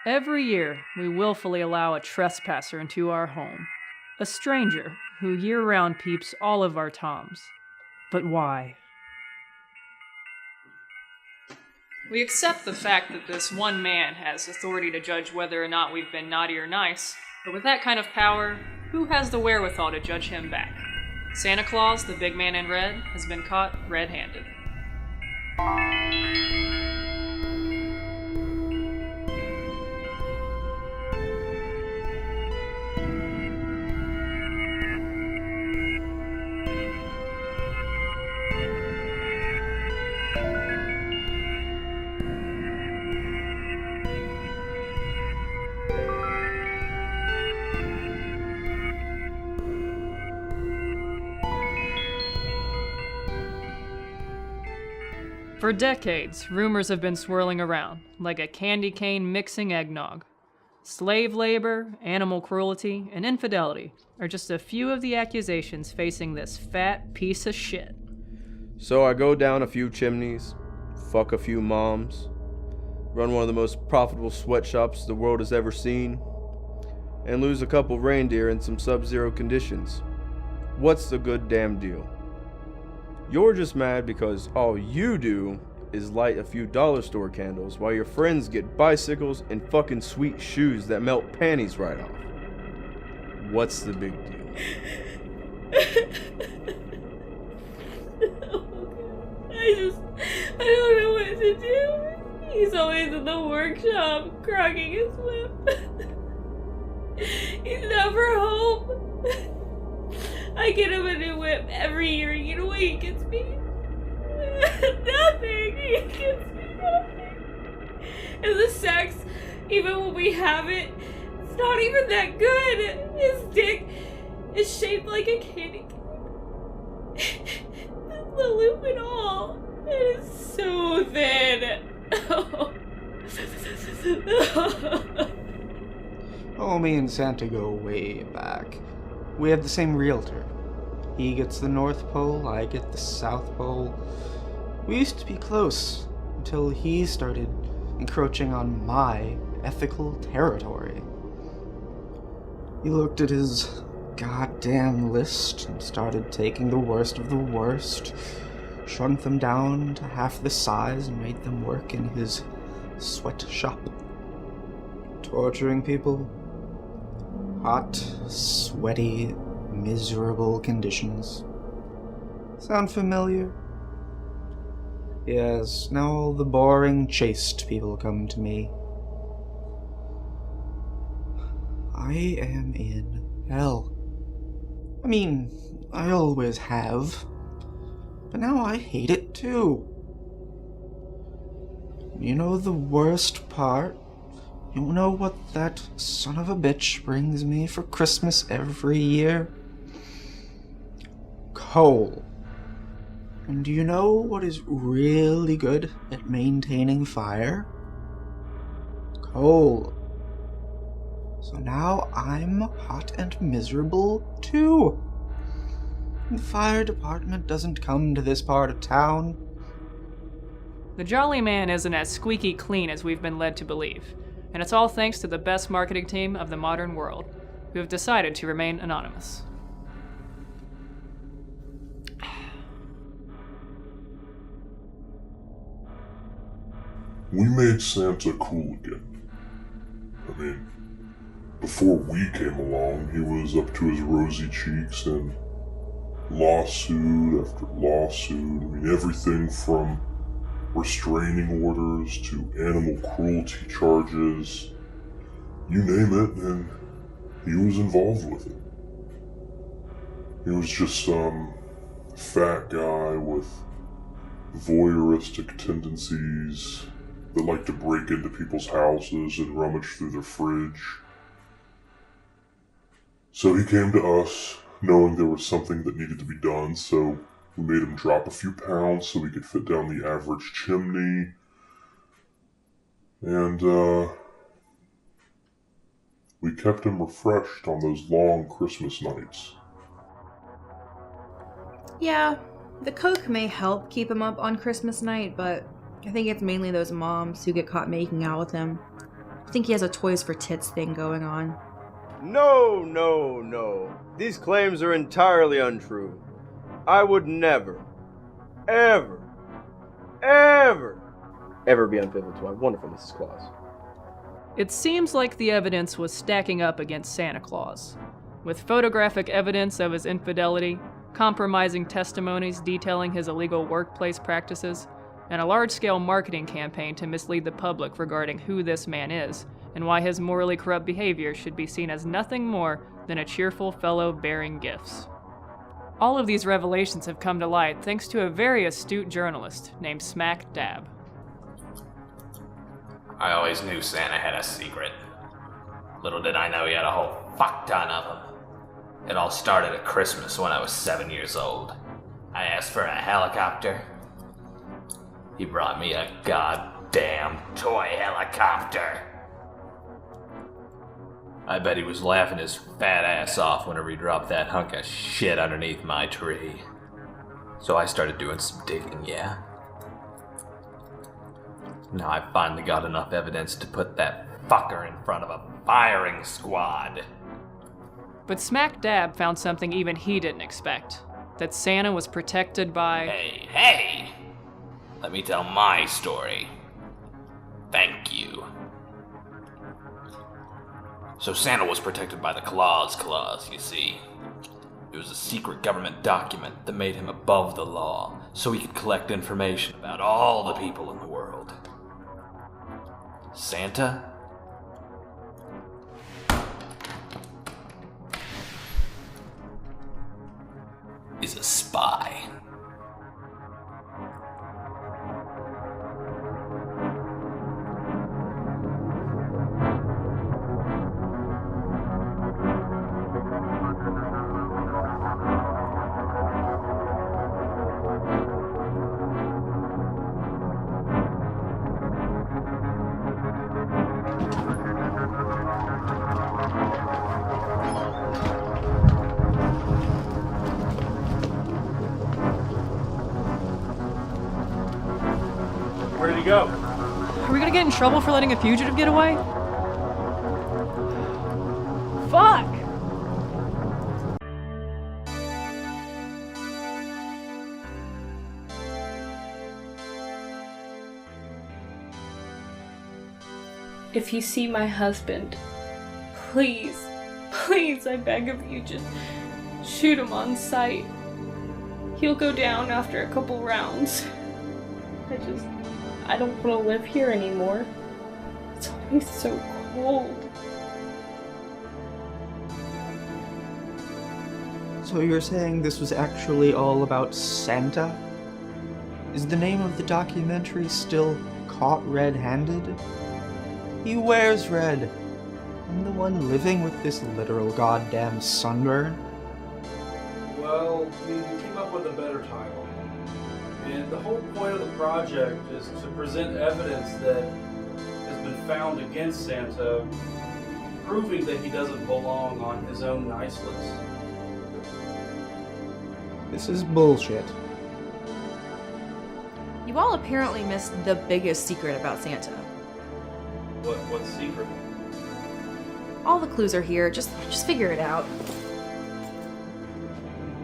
Every year, we willfully allow a trespasser into our home. A stranger who year-round peeps all of our toms. But why? We accept the fact that this one man has authority to judge whether or not we've been naughty or nice, but with that kind of power, who has the wherewithal to judge him back? Santa Claus, the big man in red, has been caught red-handed. For decades, rumors have been swirling around, like a candy cane mixing eggnog. Slave labor, animal cruelty, and infidelity are just a few of the accusations facing this fat piece of shit. So I go down a few chimneys, fuck a few moms, run one of the most profitable sweatshops the world has ever seen, and lose a couple reindeer in some sub-zero conditions. What's the good damn deal? You're just mad because all you do is light a few dollar store candles while your friends get bicycles and fucking sweet shoes that melt panties right off. What's the big deal? I don't know what to do. He's always in the workshop, cracking his whip. He's never home. I get him a new whip every year. You know what he gets me? Nothing. He gets me nothing. And the sex, even when we have it, it's not even that good. His dick is shaped like a candy cane. The loop and all. It is so thin. Oh, me and Santa go way back. We have the same realtor. He gets the North Pole, I get the South Pole. We used to be close until he started encroaching on my ethical territory. He looked at his goddamn list and started taking the worst of the worst, shrunk them down to half the size and made them work in his sweatshop. Torturing people. Hot, sweaty, miserable conditions. Sound familiar? Yes, now all the boring, chaste people come to me. I am in hell. I mean, I always have. But now I hate it too. You know the worst part? You know what that son of a bitch brings me for Christmas every year? Coal. And do you know what is really good at maintaining fire? Coal. So now I'm hot and miserable too. The fire department doesn't come to this part of town. The Jolly Man isn't as squeaky clean as we've been led to believe, and it's all thanks to the best marketing team of the modern world, who have decided to remain anonymous. We made Santa cool again. I mean, before we came along, he was up to his rosy cheeks in lawsuit after lawsuit. I mean, everything from restraining orders to animal cruelty charges. You name it, and he was involved with it. He was just some fat guy with voyeuristic tendencies that liked to break into people's houses and rummage through their fridge. So he came to us, knowing there was something that needed to be done, so we made him drop a few pounds so he could fit down the average chimney. And, we kept him refreshed on those long Christmas nights. Yeah, the coke may help keep him up on Christmas night, but I think it's mainly those moms who get caught making out with him. I think he has a Toys for Tits thing going on. No, no, no. These claims are entirely untrue. I would never, ever, ever be unfaithful to my wonderful Mrs. Claus. It seems like the evidence was stacking up against Santa Claus, with photographic evidence of his infidelity, compromising testimonies detailing his illegal workplace practices, and a large-scale marketing campaign to mislead the public regarding who this man is, and why his morally corrupt behavior should be seen as nothing more than a cheerful fellow bearing gifts. All of these revelations have come to light thanks to a very astute journalist named Smack Dab. I always knew Santa had a secret. Little did I know he had a whole fuck ton of them. It all started at Christmas when I was 7 years old. I asked for a helicopter. He brought me a goddamn toy helicopter. I bet he was laughing his fat ass off whenever he dropped that hunk of shit underneath my tree. So I started doing some digging, yeah? Now I finally got enough evidence to put that fucker in front of a firing squad. But Smack Dab found something even he didn't expect. That Santa was protected by... Hey! Let me tell my story. Thank you. So Santa was protected by the Claus Clause, you see. It was a secret government document that made him above the law, so he could collect information about all the people in the world. Santa? Is a spy. Where did he go? Are we gonna get in trouble for letting a fugitive get away? Fuck! If you see my husband, please, I beg of you, just shoot him on sight. He'll go down after a couple rounds. I don't want to live here anymore. It's always so cold. So you're saying this was actually all about Santa? Is the name of the documentary still Caught Red-Handed? He wears red. I'm the one living with this literal goddamn sunburn. Well, we came up with a better title. And the whole point of the project is to present evidence that has been found against Santa, proving that he doesn't belong on his own nice list. This is bullshit. You all apparently missed the biggest secret about Santa. What's secret? All the clues are here, just figure it out.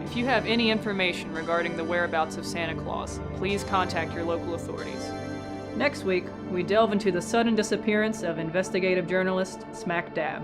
If you have any information regarding the whereabouts of Santa Claus, please contact your local authorities. Next week, we delve into the sudden disappearance of investigative journalist Smack Dab.